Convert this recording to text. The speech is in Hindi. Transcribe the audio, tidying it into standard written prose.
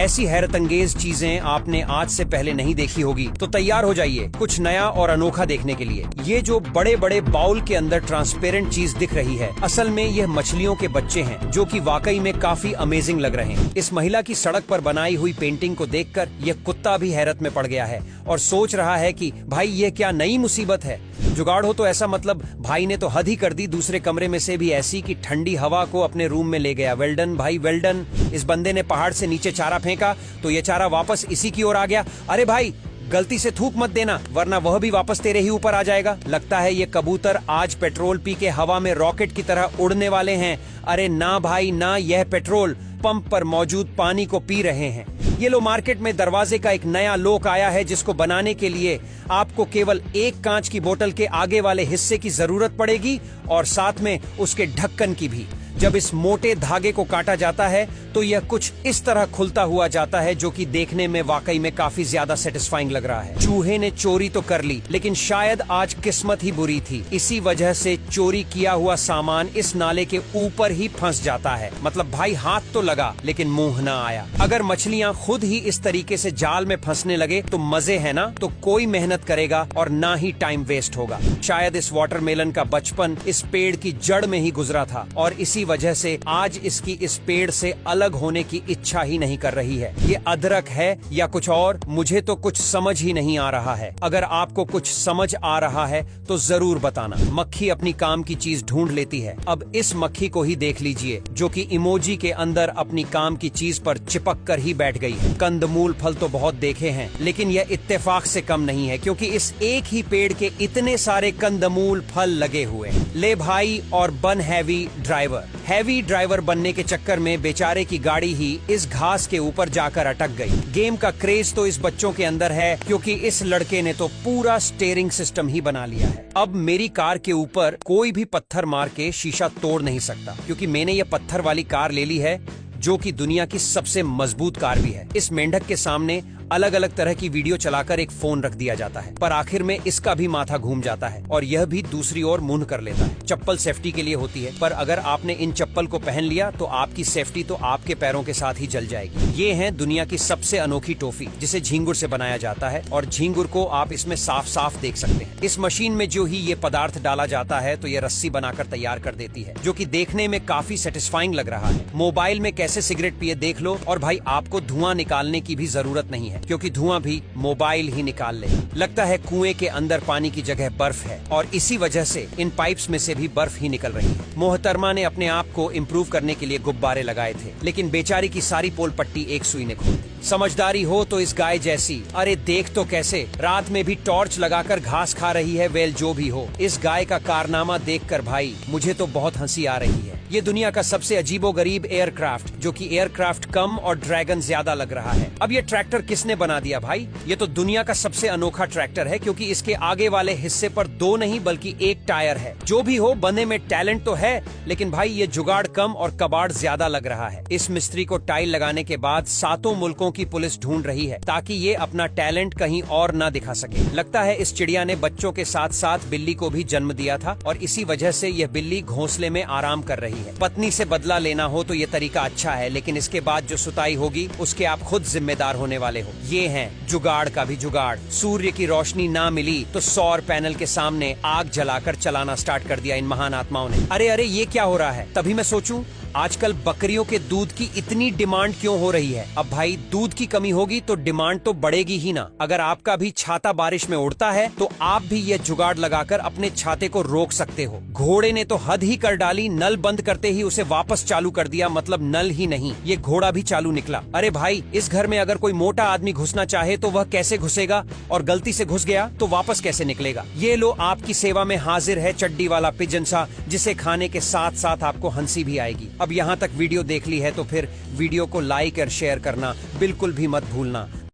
ऐसी हैरतअंगेज चीजें आपने आज से पहले नहीं देखी होगी, तो तैयार हो जाइए कुछ नया और अनोखा देखने के लिए। ये जो बड़े बड़े बाउल के अंदर ट्रांसपेरेंट चीज दिख रही है, असल में यह मछलियों के बच्चे हैं, जो कि वाकई में काफी अमेजिंग लग रहे हैं। इस महिला की सड़क पर बनाई हुई पेंटिंग को देखकर यह कुत्ता भी हैरत में पड़ गया है और सोच रहा है कि भाई यह क्या नई मुसीबत है। जुगाड़ हो तो ऐसा मतलब भाई ने तो हद ही कर दी, दूसरे कमरे में से भी ऐसी कि ठंडी हवा को अपने रूम में ले गया। वेल्डन भाई वेल्डन। इस बंदे ने पहाड़ से नीचे चारा फेंका तो ये चारा वापस इसी की ओर आ गया। अरे भाई गलती से थूक मत देना, वरना वह भी वापस तेरे ही ऊपर आ जाएगा। लगता है ये कबूतर आज पेट्रोल पी के हवा में रॉकेट की तरह उड़ने वाले हैं। अरे ना भाई ना, यह पेट्रोल पंप पर मौजूद पानी को पी रहे हैं। ये लो मार्केट में दरवाजे का एक नया लोक आया है, जिसको बनाने के लिए आपको केवल एक कांच की बोतल के आगे वाले हिस्से की जरूरत पड़ेगी और साथ में उसके ढक्कन की भी। जब इस मोटे धागे को काटा जाता है तो यह कुछ इस तरह खुलता हुआ जाता है, जो कि देखने में वाकई में काफी ज्यादा सेटिस्फाइंग लग रहा है। चूहे ने चोरी तो कर ली, लेकिन शायद आज किस्मत ही बुरी थी। इसी वजह से चोरी किया हुआ सामान इस नाले के ऊपर ही फंस जाता है। मतलब भाई हाथ तो लगा लेकिन मुंह ना आया। अगर मछलियां खुद ही इस तरीके से जाल में फंसने लगे तो मजे है ना, तो कोई मेहनत करेगा और ना ही टाइम वेस्ट होगा। शायद इस वाटरमेलन का बचपन इस पेड़ की जड़ में ही गुजरा था और इसी वजह से आज इसकी इस पेड़ से अलग होने की इच्छा ही नहीं कर रही है। ये अदरक है या कुछ और, मुझे तो कुछ समझ ही नहीं आ रहा है। अगर आपको कुछ समझ आ रहा है तो जरूर बताना। मक्खी अपनी काम की चीज ढूंढ लेती है। अब इस मक्खी को ही देख लीजिए, जो कि इमोजी के अंदर अपनी काम की चीज पर चिपक कर ही बैठ गई है। कंदमूल फल तो बहुत देखे हैं, लेकिन यह इत्तेफाक से कम नहीं है, क्योंकि इस एक ही पेड़ के इतने सारे कंदमूल फल लगे हुए हैं। ले भाई और बन हैवी ड्राइवर। हैवी ड्राइवर बनने के चक्कर में बेचारे की गाड़ी ही इस घास के ऊपर जाकर अटक गई। गेम का क्रेज तो इस बच्चों के अंदर है, क्योंकि इस लड़के ने तो पूरा स्टीयरिंग सिस्टम ही बना लिया है। अब मेरी कार के ऊपर कोई भी पत्थर मार के शीशा तोड़ नहीं सकता, क्योंकि मैंने ये पत्थर वाली कार ले ली है, जो कि दुनिया की सबसे मजबूत कार भी है। इस मेंढक के सामने अलग अलग तरह की वीडियो चलाकर एक फोन रख दिया जाता है, पर आखिर में इसका भी माथा घूम जाता है और यह भी दूसरी ओर मुंह कर लेता है। चप्पल सेफ्टी के लिए होती है, पर अगर आपने इन चप्पल को पहन लिया तो आपकी सेफ्टी तो आपके पैरों के साथ ही जल जाएगी। ये है दुनिया की सबसे अनोखी टॉफी, जिसे झींगुर से बनाया जाता है और झींगुर को आप इसमें साफ साफ देख सकते हैं। इस मशीन में जो ही ये पदार्थ डाला जाता है तो ये रस्सी बनाकर तैयार कर देती है, जो कि देखने में काफी सेटिस्फाइंग लग रहा है। मोबाइल में कैसे सिगरेट पिए देख लो, और भाई आपको धुआं निकालने की भी जरूरत नहीं है, क्योंकि धुआं भी मोबाइल ही निकाल ले। लगता है कुएं के अंदर पानी की जगह बर्फ है और इसी वजह से इन पाइप्स में से भी बर्फ ही निकल रही है। मोहतरमा ने अपने आप को इम्प्रूव करने के लिए गुब्बारे लगाए थे, लेकिन बेचारी की सारी पोल पट्टी एक सुई ने खोल दी। समझदारी हो तो इस गाय जैसी। अरे देख तो कैसे रात में भी टॉर्च लगाकर घास खा रही है। वेल जो भी हो, इस गाय का कारनामा देखकर भाई मुझे तो बहुत हंसी आ रही है। ये दुनिया का सबसे अजीबोगरीब एयरक्राफ्ट, जो कि एयरक्राफ्ट कम और ड्रैगन ज्यादा लग रहा है। अब ये ट्रैक्टर किसने बना दिया भाई? ये तो दुनिया का सबसे अनोखा ट्रैक्टर है, क्योंकि इसके आगे वाले हिस्से पर दो नहीं बल्कि एक टायर है। जो भी हो, बंदे में टैलेंट तो है, लेकिन भाई ये जुगाड़ कम और कबाड़ ज्यादा लग रहा है। इस मिस्त्री को टाइल लगाने के बाद 7 मुल्कों की पुलिस ढूंढ रही है, ताकि ये अपना टैलेंट कहीं और ना दिखा सके। लगता है इस चिड़िया ने बच्चों के साथ साथ बिल्ली को भी जन्म दिया था और इसी वजह से यह बिल्ली घोंसले में आराम कर रही है। पत्नी से बदला लेना हो तो ये तरीका अच्छा है, लेकिन इसके बाद जो सुताई होगी उसके आप खुद जिम्मेदार होने वाले हो। ये है जुगाड़ का भी जुगाड़। सूर्य की रोशनी ना मिली तो सौर पैनल के सामने आग जलाकर चलाना स्टार्ट कर दिया इन महान आत्माओं ने। अरे अरे ये क्या हो रहा है? तभी मैं सोचूं, आजकल बकरियों के दूध की इतनी डिमांड क्यों हो रही है? अब भाई दूध की कमी होगी तो डिमांड तो बढ़ेगी ही ना। अगर आपका भी छाता बारिश में उड़ता है तो आप भी ये जुगाड़ लगाकर अपने छाते को रोक सकते हो। घोड़े ने तो हद ही कर डाली, नल बंद करते ही उसे वापस चालू कर दिया। मतलब नल ही नहीं, ये घोड़ा भी चालू निकला। अरे भाई इस घर में अगर कोई मोटा आदमी घुसना चाहे तो वह कैसे घुसेगा, और गलती से घुस गया तो वापस कैसे निकलेगा? ये लो आपकी सेवा में हाजिर है चड्डी वाला पिजन सा, जिसे खाने के साथ साथ आपको हंसी भी आएगी। अब यहाँ तक वीडियो देख ली है तो फिर वीडियो को लाइक और शेयर करना बिल्कुल भी मत भूलना।